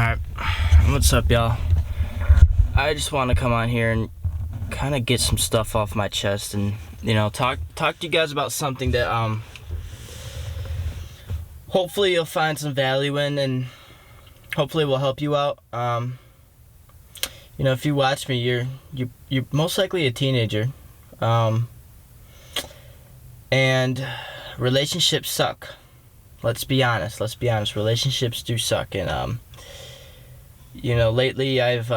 Alright, what's up, y'all? I just want to come on here and kind of get some stuff off my chest and, talk to you guys about something that, hopefully you'll find some value in and hopefully will help you out. If you watch me, you're most likely a teenager, and relationships suck. Let's be honest, relationships do suck, and, lately I've,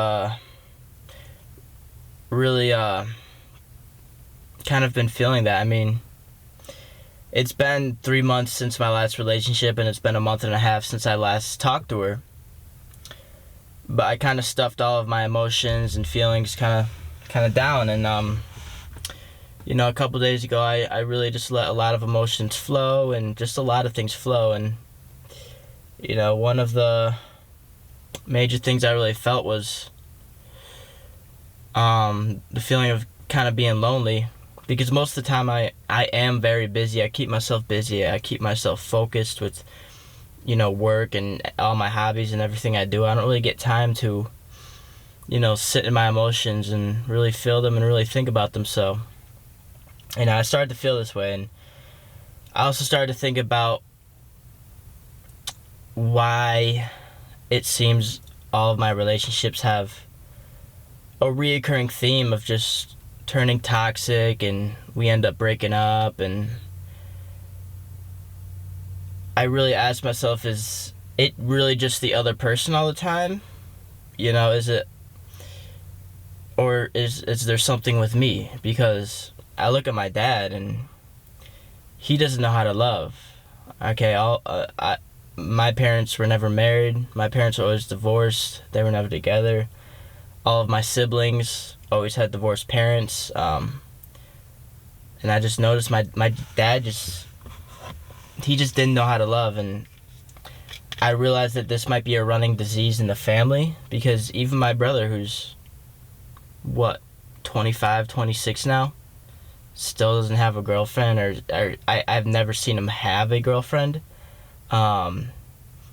really, kind of been feeling that. I mean, it's been 3 months since my last relationship, and it's been a month and a half since I last talked to her, but I kind of stuffed all of my emotions and feelings kind of down, and, a couple days ago, I really just let a lot of emotions flow, and just a lot of things flow, and, one of the major things I really felt was the feeling of kind of being lonely, because most of the time I am very busy. I keep myself busy. I keep myself focused with, work and all my hobbies and everything I do. I don't really get time to, sit in my emotions and really feel them and really think about them. So, I started to feel this way, and I also started to think about why it seems all of my relationships have a reoccurring theme of just turning toxic, and we end up breaking up. And I really asked myself, is it really just the other person all the time? Is it, or is there something with me? Because I look at my dad, and he doesn't know how to love. Okay, my parents were never married. My parents were always divorced. They were never together. All of my siblings always had divorced parents. And I just noticed my dad he just didn't know how to love. And I realized that this might be a running disease in the family, because even my brother, who's, 25, 26 now, still doesn't have a girlfriend, or I've never seen him have a girlfriend.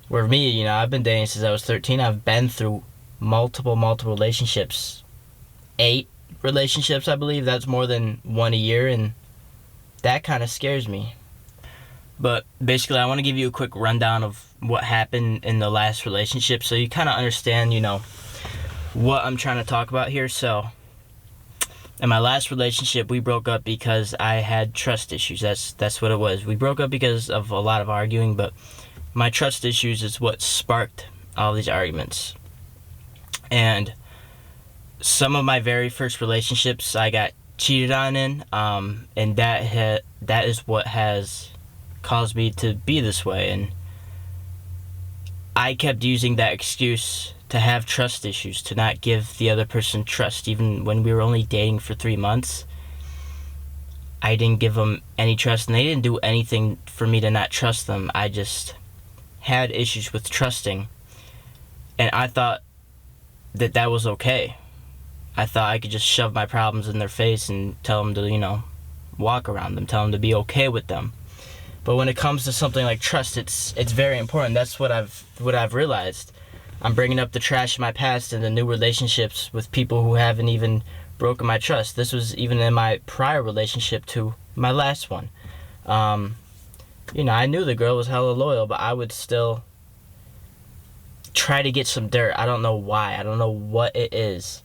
Where me, I've been dating since I was 13. I've been through multiple relationships. 8 relationships, I believe. That's more than one a year, and that kind of scares me. But basically, I want to give you a quick rundown of what happened in the last relationship, so you kind of understand, what I'm trying to talk about here. So, in my last relationship, we broke up because I had trust issues. That's what it was. We broke up because of a lot of arguing, but my trust issues is what sparked all these arguments. And some of my very first relationships I got cheated on in, and that is what has caused me to be this way. And I kept using that excuse to have trust issues, to not give the other person trust. Even when we were only dating for 3 months, I didn't give them any trust, and they didn't do anything for me to not trust them. I just had issues with trusting, and I thought that was okay. I thought I could just shove my problems in their face and tell them to, walk around them, tell them to be okay with them. But when it comes to something like trust, it's very important. That's what I've realized. I'm bringing up the trash in my past and the new relationships with people who haven't even broken my trust. This was even in my prior relationship to my last one. I knew the girl was hella loyal, but I would still try to get some dirt. I don't know why. I don't know what it is.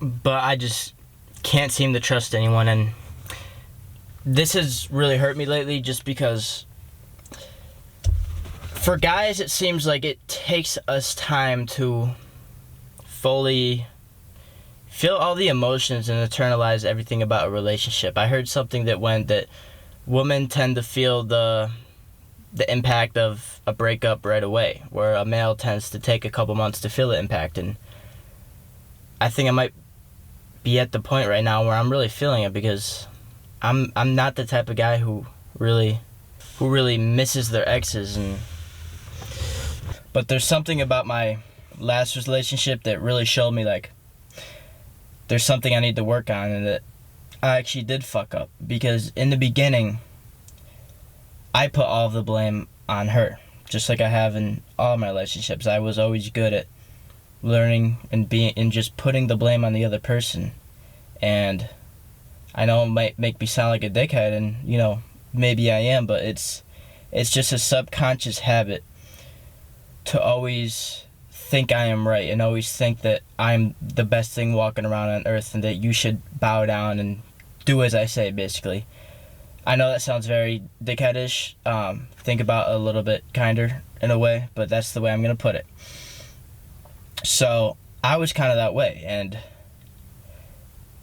But I just can't seem to trust anyone, and this has really hurt me lately, just because for guys, it seems like it takes us time to fully feel all the emotions and internalize everything about a relationship. I heard something that women tend to feel the impact of a breakup right away, where a male tends to take a couple months to feel the impact. And I think I might be at the point right now where I'm really feeling it, because I'm not the type of guy who really misses their exes. But there's something about my last relationship that really showed me, like, there's something I need to work on, and that I actually did fuck up. Because in the beginning, I put all of the blame on her. just like I have in all my relationships. I was always good at learning and just putting the blame on the other person. And I know it might make me sound like a dickhead, and maybe I am, but it's just a subconscious habit to always think I am right and always think that I'm the best thing walking around on earth and that you should bow down and do as I say, basically. I know that sounds very dickheadish. Think about it a little bit kinder in a way, but that's the way I'm going to put it. So I was kind of that way, and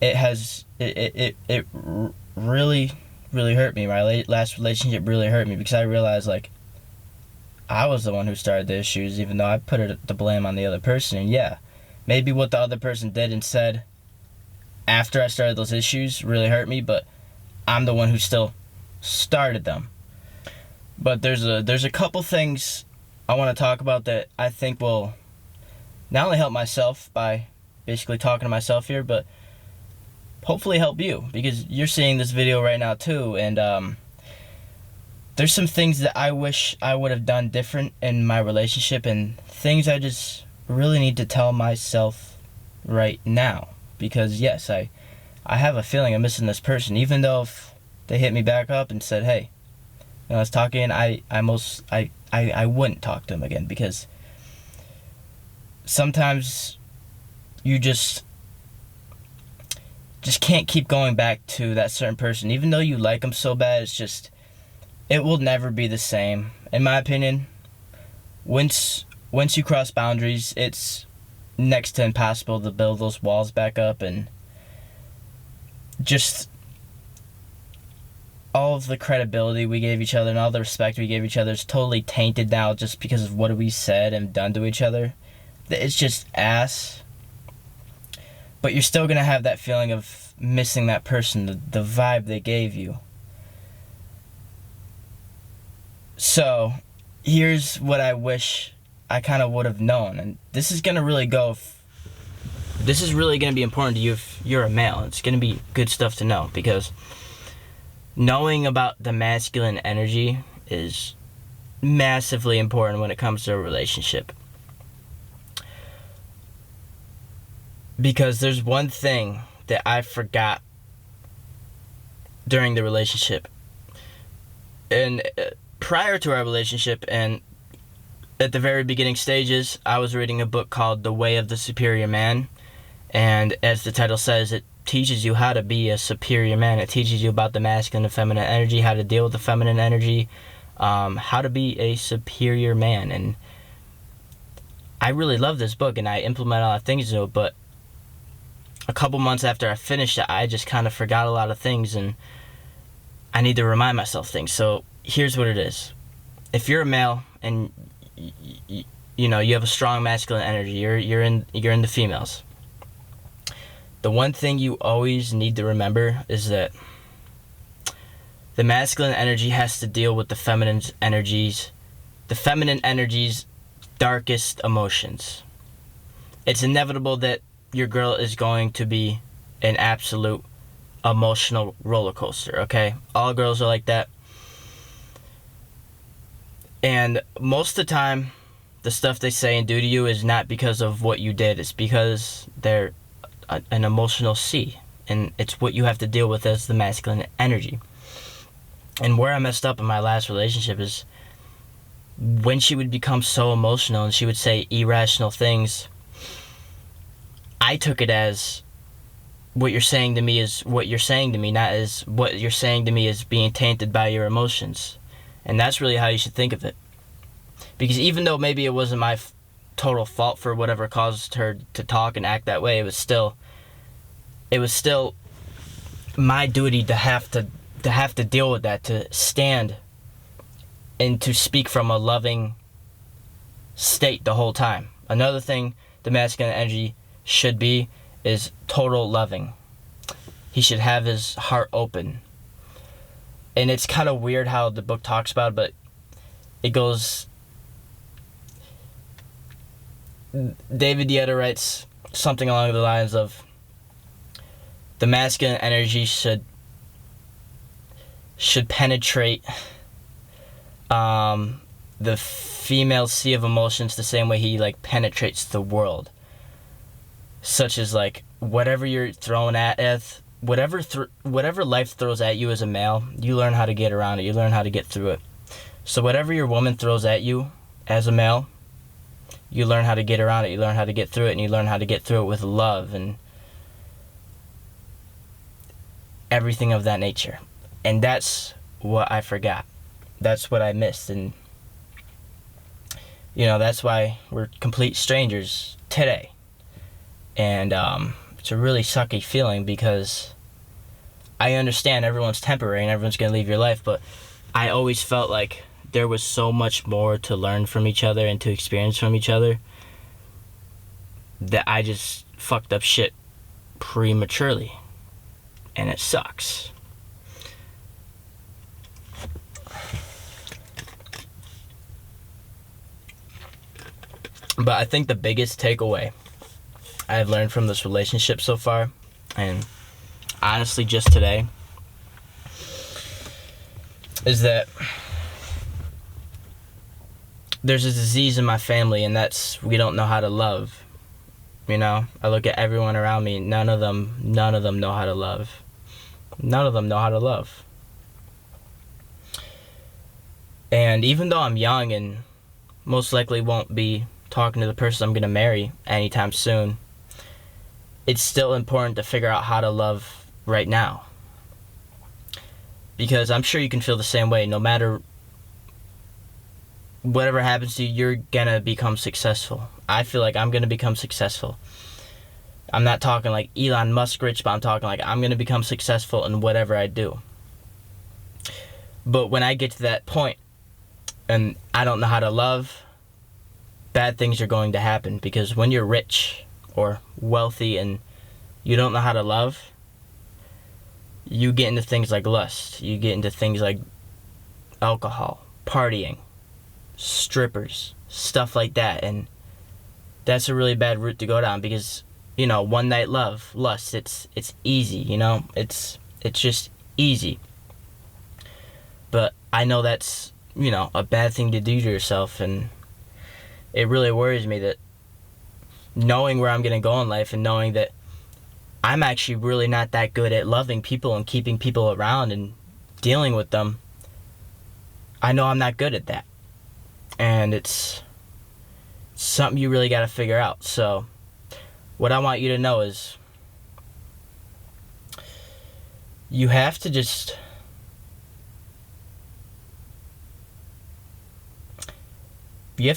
it really, really hurt me. My last relationship really hurt me because I realized, like, I was the one who started the issues, even though I put the blame on the other person. And yeah, maybe what the other person did and said after I started those issues really hurt me, but I'm the one who still started them. But there's a couple things I want to talk about that I think will not only help myself by basically talking to myself here, but hopefully help you, because you're seeing this video right now too, and there's some things that I wish I would have done different in my relationship, and things I just really need to tell myself right now. Because yes, I have a feeling I'm missing this person, even though if they hit me back up and said, hey, let's talk again, I wouldn't talk to them again, because sometimes you just can't keep going back to that certain person, even though you like them so bad. It will never be the same, in my opinion. Once you cross boundaries, it's next to impossible to build those walls back up, and just all of the credibility we gave each other and all the respect we gave each other is totally tainted now just because of what we said and done to each other. It's just ass. But you're still gonna have that feeling of missing that person, the vibe they gave you. So here's what I wish I kind of would have known, and this is gonna really this is really gonna be important to you if you're a male. It's gonna be good stuff to know, because knowing about the masculine energy is massively important when it comes to a relationship. Because there's one thing that I forgot during the relationship. And prior to our relationship, and at the very beginning stages, I was reading a book called The Way of the Superior Man. And as the title says, it teaches you how to be a superior man. It teaches you about the masculine and feminine energy, how to deal with the feminine energy, how to be a superior man. And I really love this book, and I implement a lot of things into it, but a couple months after I finished it, I just kind of forgot a lot of things, and I need to remind myself things. So here's what it is. If you're a male and you have a strong masculine energy, you're in the females, the one thing you always need to remember is that the masculine energy has to deal with the feminine energy's darkest emotions. It's inevitable that your girl is going to be an absolute emotional roller coaster, okay? All girls are like that. And most of the time, the stuff they say and do to you is not because of what you did. It's because they're an emotional sea, and it's what you have to deal with as the masculine energy. And where I messed up in my last relationship is when she would become so emotional and she would say irrational things, I took it as what you're saying to me is what you're saying to me, not as what you're saying to me is being tainted by your emotions. And that's really how you should think of it. Because even though maybe it wasn't my total fault for whatever caused her to talk and act that way, it was still my duty to have to deal with that, to stand and to speak from a loving state the whole time. Another thing the masculine energy should be is total loving. He should have his heart open. And it's kind of weird how the book talks about it, but it goes, David Guetta writes something along the lines of, the masculine energy should penetrate the female sea of emotions the same way he like penetrates the world. Such as like whatever you're thrown at whatever life throws at you as a male, you learn how to get around it. You learn how to get through it. So whatever your woman throws at you as a male, you learn how to get around it. You learn how to get through it, and you learn how to get through it with love and everything of that nature. And that's what I forgot. That's what I missed. And that's why we're complete strangers today. And it's a really sucky feeling, because I understand everyone's temporary and everyone's going to leave your life, but I always felt like there was so much more to learn from each other and to experience from each other, that I just fucked up shit prematurely. And it sucks. But I think the biggest takeaway I've learned from this relationship so far, and honestly just today, is that there's a disease in my family, and that's we don't know how to love. I look at everyone around me, none of them know how to love. None of them know how to love. And even though I'm young and most likely won't be talking to the person I'm going to marry anytime soon, it's still important to figure out how to love right now. Because I'm sure you can feel the same way. No matter whatever happens to you, you're going to become successful. I feel like I'm going to become successful. I'm not talking like Elon Musk rich, but I'm talking like I'm going to become successful in whatever I do. But when I get to that point and I don't know how to love, bad things are going to happen. Because when you're rich or wealthy and you don't know how to love, you get into things like lust. You get into things like alcohol, partying, strippers, stuff like that. And that's a really bad route to go down, because one night lust, it's easy, it's just easy. But I know that's a bad thing to do to yourself, and it really worries me that knowing where I'm gonna go in life, and knowing that I'm actually really not that good at loving people and keeping people around and dealing with them, I know I'm not good at that. And it's something you really got to figure out. So what I want you to know is you have to just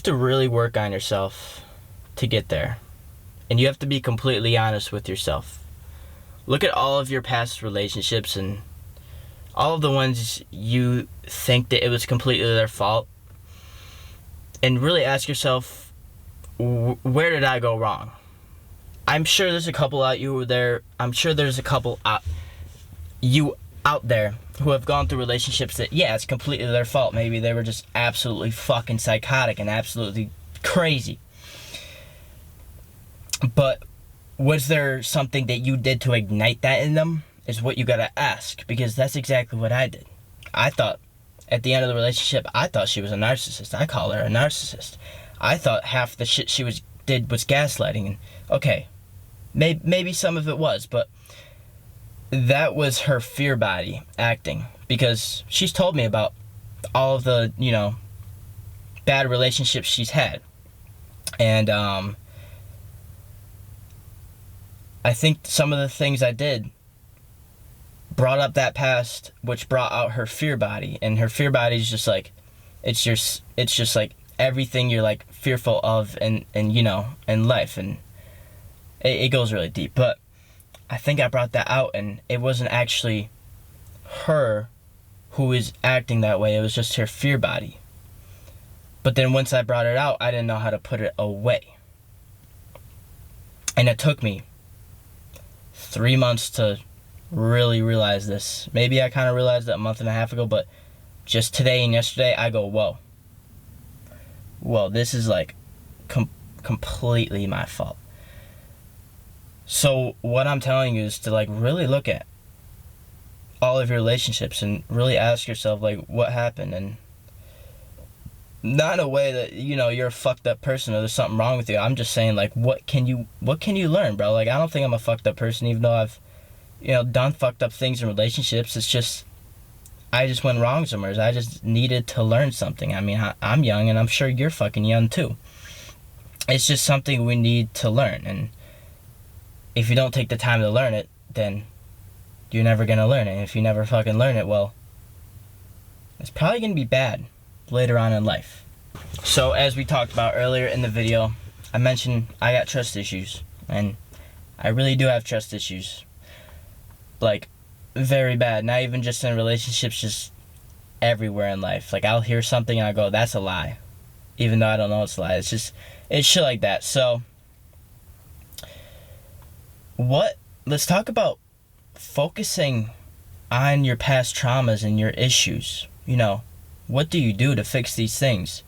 really work on yourself to get there. And you have to be completely honest with yourself. Look at all of your past relationships and all of the ones you think that it was completely their fault, and really ask yourself, where did I go wrong? I'm sure there's a couple out there who have gone through relationships that, yeah, it's completely their fault. Maybe they were just absolutely fucking psychotic and absolutely crazy. But was there something that you did to ignite that in them? Is what you gotta ask, because that's exactly what I did. I thought, at the end of the relationship, I thought she was a narcissist. I call her a narcissist. I thought half the shit she did was gaslighting. And okay, maybe some of it was, but that was her fear body acting, because she's told me about all of the, bad relationships she's had. And I think some of the things I did brought up that past, which brought out her fear body. And her fear body is just like, it's just like everything you're like fearful of in life. And it goes really deep. But I think I brought that out, and it wasn't actually her who is acting that way. It was just her fear body. But then once I brought it out, I didn't know how to put it away. And it took me 3 months to really realize this. Maybe I kind of realized it a month and a half ago, but just today and yesterday, I go, whoa, this is like completely my fault. So what I'm telling you is to like really look at all of your relationships and really ask yourself like what happened, and not in a way that, you know, you're a fucked up person or there's something wrong with you. I'm just saying, like, what can you learn, bro? Like, I don't think I'm a fucked up person, even though I've, you know, done fucked up things in relationships. It's just, I just went wrong somewhere. I just needed to learn something. I mean, I'm young, and I'm sure you're fucking young too. It's just something we need to learn, and if you don't take the time to learn it, then you're never gonna learn it. And if you never fucking learn it, well, it's probably gonna be bad later on in life. So as we talked about earlier in the video, I mentioned I got trust issues, and I really do have trust issues. Like, very bad. Not even just in relationships, just everywhere in life. Like, I'll hear something and I go, that's a lie, even though I don't know it's a lie. It's shit like that. So let's talk about focusing on your past traumas and your issues. You know, what do you do to fix these things?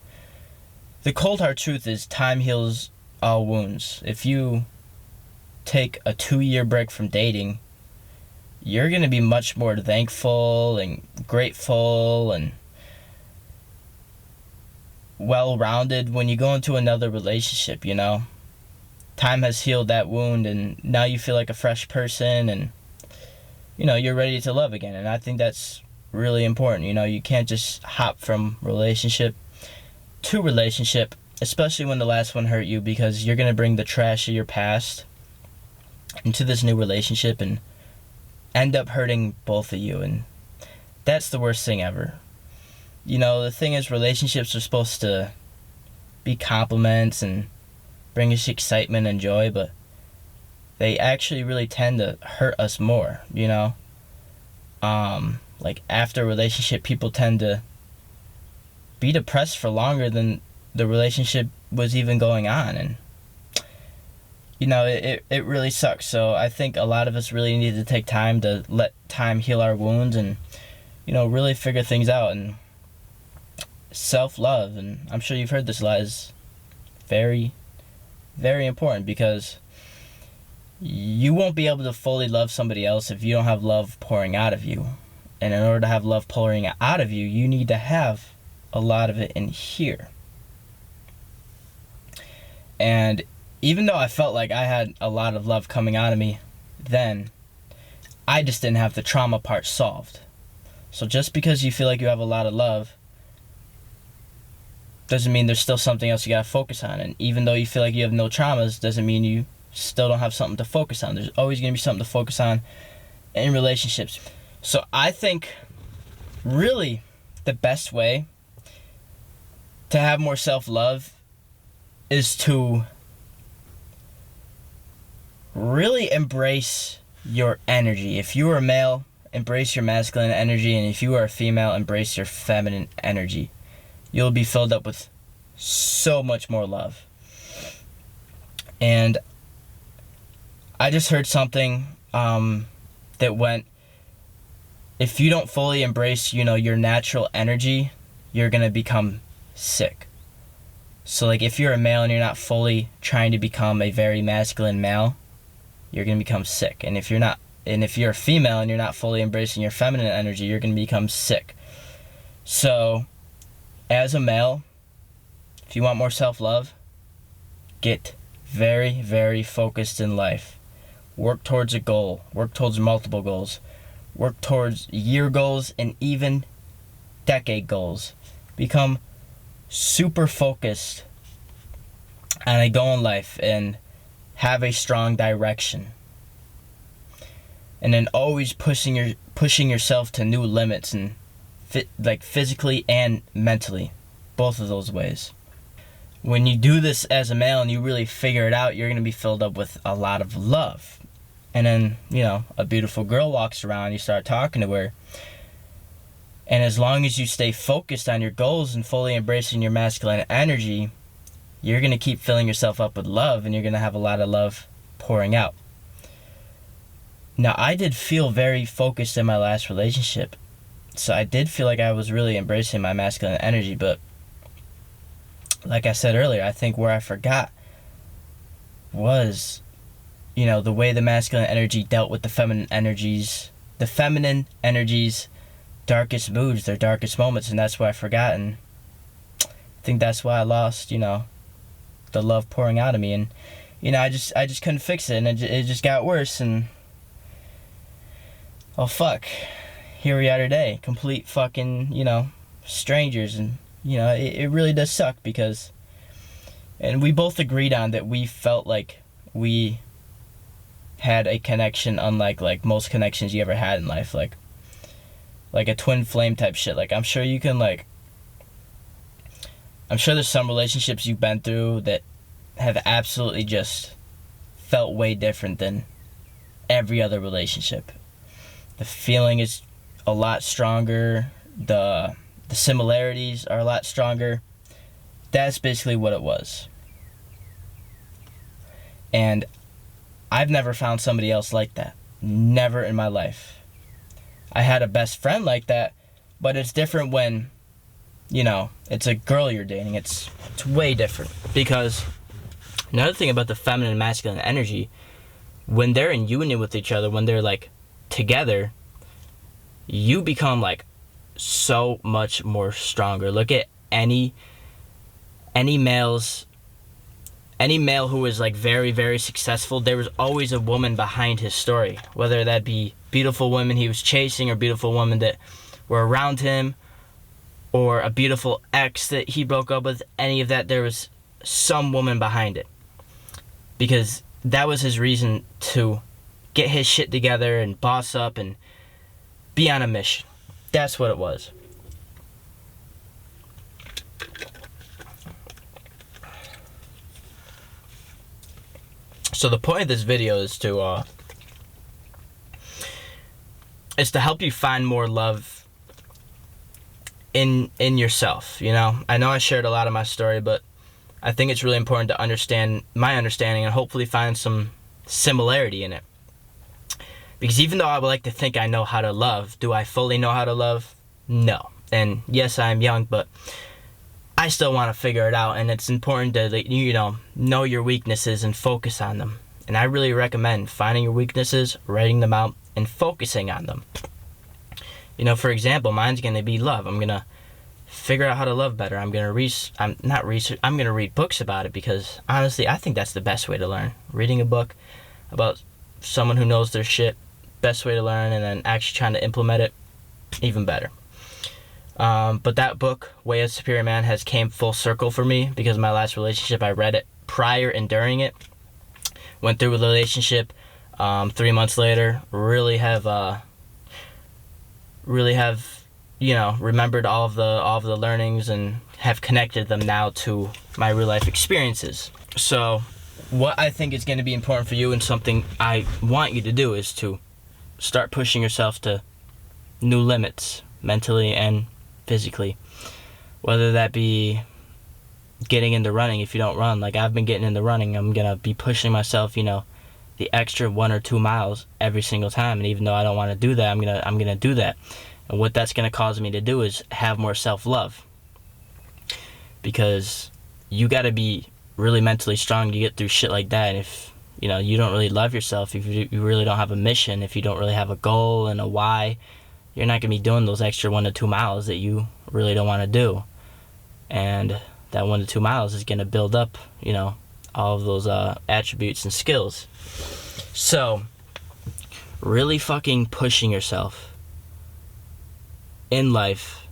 The cold hard truth is time heals all wounds. If you take a 2-year break from dating, you're going to be much more thankful and grateful and well-rounded when you go into another relationship, you know? Time has healed that wound, and now you feel like a fresh person, and, you know, you're ready to love again. And I think that's really important. You know, you can't just hop from relationship to relationship, especially when the last one hurt you, because you're going to bring the trash of your past into this new relationship and end up hurting both of you, and that's the worst thing ever. You know, the thing is, relationships are supposed to be compliments and bring us excitement and joy, but they actually really tend to hurt us more, you know? Like, after a relationship, people tend to be depressed for longer than the relationship was even going on, and you know, it really sucks. So I think a lot of us really need to take time to let time heal our wounds and, you know, really figure things out. And self-love, and I'm sure you've heard this a lot, is very, very important, because you won't be able to fully love somebody else if you don't have love pouring out of you. And in order to have love pouring out of you, you need to have a lot of it in here. And even though I felt like I had a lot of love coming out of me then, I just didn't have the trauma part solved. So just because you feel like you have a lot of love doesn't mean there's still something else you gotta focus on. And even though you feel like you have no traumas, doesn't mean you still don't have something to focus on. There's always gonna be something to focus on in relationships. So I think really the best way to have more self-love is to really embrace your energy. If you are a male, embrace your masculine energy, and if you are a female, embrace your feminine energy. You'll be filled up with so much more love. And I just heard something that went, if you don't fully embrace, you know, your natural energy, you're gonna become sick. So like, if you're a male and you're not fully trying to become a very masculine male, you're gonna become sick. And if you're a female and you're not fully embracing your feminine energy, you're gonna become sick. So as a male, if you want more self-love, get very, very focused in life. Work towards a goal. Work towards multiple goals. Work towards year goals and even decade goals. Become super focused on a goal in life and have a strong direction. And then always pushing yourself to new limits, and like physically and mentally, both of those ways. When you do this as a male and you really figure it out, you're going to be filled up with a lot of love. And then, you know, a beautiful girl walks around, you start talking to her. And as long as you stay focused on your goals and fully embracing your masculine energy, you're going to keep filling yourself up with love, and you're going to have a lot of love pouring out. Now, I did feel very focused in my last relationship. So I did feel like I was really embracing my masculine energy, but like I said earlier, I think where I forgot was, you know, the way the masculine energy dealt with the feminine energies darkest moods, their darkest moments, and that's what I forgot. And think that's why I lost, the love pouring out of me. And, I just couldn't fix it, and it just got worse. And, oh, fuck. Here we are today. Complete fucking, strangers. And, it really does suck because... And we both agreed on that we felt like we had a connection unlike most connections you ever had in life. Like a twin flame type shit. Like, I'm sure you can, I'm sure there's some relationships you've been through that have absolutely just felt way different than every other relationship. The feeling is a lot stronger. The similarities are a lot stronger. That's basically what it was. And I've never found somebody else like that. Never in my life. I had a best friend like that, but it's different when, it's a girl you're dating. It's way different. Because another thing about the feminine and masculine energy, when they're in union with each other, when they're together, you become so much more stronger. Look at any male who is very, very successful. There was always a woman behind his story, whether that be beautiful women he was chasing or beautiful women that were around him or a beautiful ex that he broke up with. Any of that, there was some woman behind it, because that was his reason to get his shit together and boss up and be on a mission. That's what it was. So the point of this video is to help you find more love in yourself. I know I shared a lot of my story, but I think it's really important to understand my understanding and hopefully find some similarity in it. Because even though I would like to think I know how to love, do I fully know how to love? No. And yes, I'm young, but I still want to figure it out, and it's important to, know your weaknesses and focus on them. And I really recommend finding your weaknesses, writing them out, and focusing on them. For example, mine's going to be love. I'm going to figure out how to love better. I'm going to read books about it, because honestly, I think that's the best way to learn. Reading a book about someone who knows their shit, best way to learn, and then actually trying to implement it, even better. But that book, Way of Superior Man, has came full circle for me, because my last relationship, I read it prior and during it. Went through a relationship 3 months later. Really have remembered all of the learnings and have connected them now to my real life experiences. So what I think is going to be important for you, and something I want you to do, is to start pushing yourself to new limits, mentally and physically. Whether that be getting into running. If you don't run, I've been getting into running, I'm gonna be pushing myself, the extra 1 or 2 miles every single time. And even though I don't want to do that, I'm gonna do that. And what that's gonna cause me to do is have more self-love, because you got to be really mentally strong to get through shit like that. And if you don't really love yourself, if you really don't have a mission, if you don't really have a goal and a why, you're not gonna be doing those extra 1 to 2 miles that you really don't want to do. And that 1 to 2 miles is gonna build up, all of those attributes and skills. So really fucking pushing yourself in life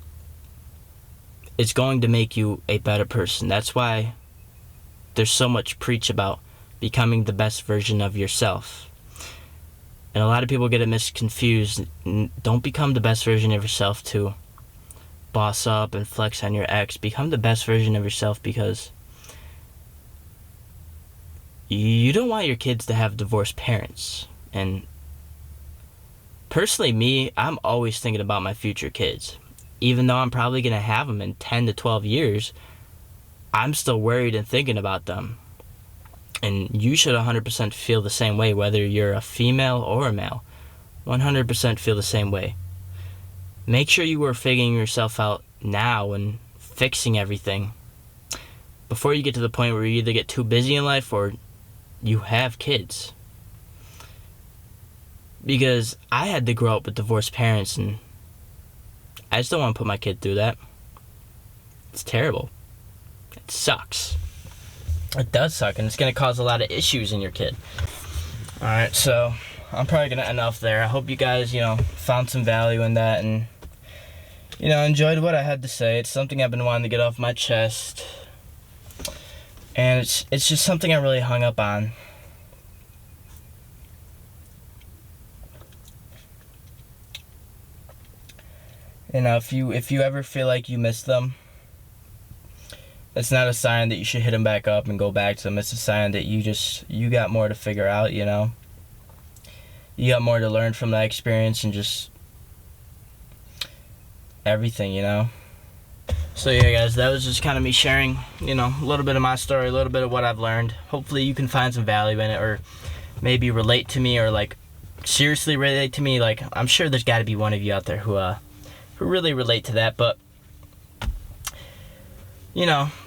is going to make you a better person. That's why there's so much preach about becoming the best version of yourself. And a lot of people get it misconfused. Don't become the best version of yourself to boss up and flex on your ex. Become the best version of yourself because you don't want your kids to have divorced parents. And personally, me, I'm always thinking about my future kids. Even though I'm probably going to have them in 10 to 12 years, I'm still worried and thinking about them. And you should 100% feel the same way, whether you're a female or a male. 100% feel the same way. Make sure you are figuring yourself out now and fixing everything before you get to the point where you either get too busy in life or you have kids. Because I had to grow up with divorced parents, and I just don't want to put my kid through that. It's terrible. It sucks. It does suck, and it's going to cause a lot of issues in your kid. Alright, so I'm probably going to end off there. I hope you guys, found some value in that and, enjoyed what I had to say. It's something I've been wanting to get off my chest. And it's just something I really hung up on. If you ever feel like you miss them, it's not a sign that you should hit them back up and go back to them. It's a sign that you got more to figure out, You got more to learn from that experience and just everything, So yeah, guys, that was just kind of me sharing, a little bit of my story, a little bit of what I've learned. Hopefully you can find some value in it, or maybe relate to me, or like seriously relate to me. Like, I'm sure there's got to be one of you out there who really relate to that, but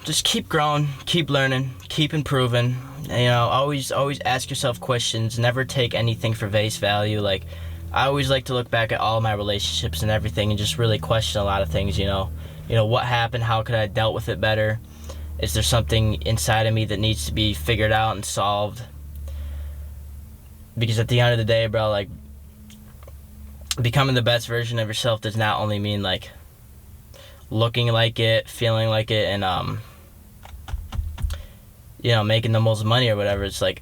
just keep growing, keep learning, keep improving. Always ask yourself questions. Never take anything for face value. Like, I always like to look back at all my relationships and everything and just really question a lot of things, what happened, how could I have dealt with it better? Is there something inside of me that needs to be figured out and solved? Because at the end of the day, bro, like, becoming the best version of yourself does not only mean, like, looking like it, feeling like it, and, making the most money or whatever. It's, like,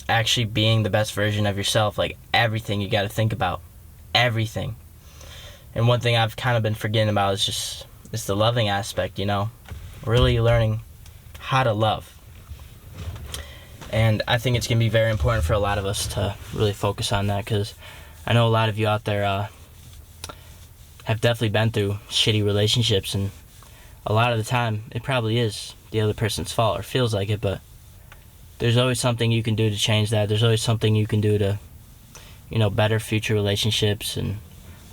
actually being the best version of yourself. Like, everything you got to think about. Everything. And one thing I've kind of been forgetting about is the loving aspect, Really learning how to love. And I think it's going to be very important for a lot of us to really focus on that, because I know a lot of you out there have definitely been through shitty relationships, and a lot of the time it probably is the other person's fault, or feels like it, but there's always something you can do to change that. There's always something you can do to, better future relationships. And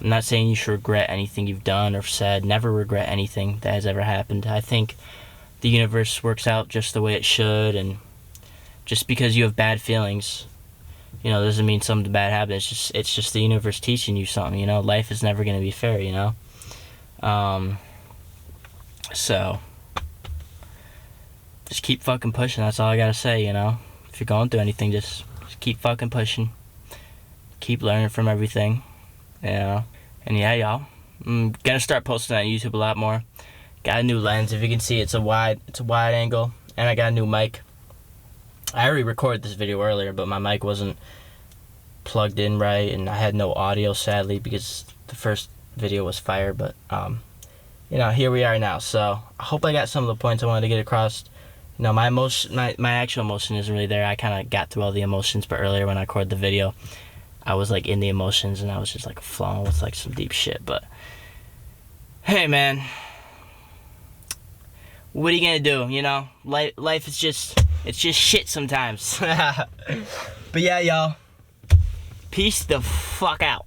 I'm not saying you should regret anything you've done or said. Never regret anything that has ever happened. I think the universe works out just the way it should, and just because you have bad feelings, doesn't mean something bad happened. It's just the universe teaching you something, Life is never going to be fair, So, just keep fucking pushing. That's all I gotta say, If you're going through anything, just keep fucking pushing. Keep learning from everything, And yeah, y'all, I'm gonna start posting on YouTube a lot more. Got a new lens. If you can see, it's a wide angle, and I got a new mic. I already recorded this video earlier, but my mic wasn't plugged in right, and I had no audio, sadly, because the first video was fire. But here we are now. So I hope I got some of the points I wanted to get across. My actual emotion isn't really there. I kind of got through all the emotions, but earlier when I recorded the video, I was like in the emotions, and I was just like flowing with like some deep shit. But hey, man, what are you gonna do? Life is just shit sometimes. But yeah, y'all, peace the fuck out.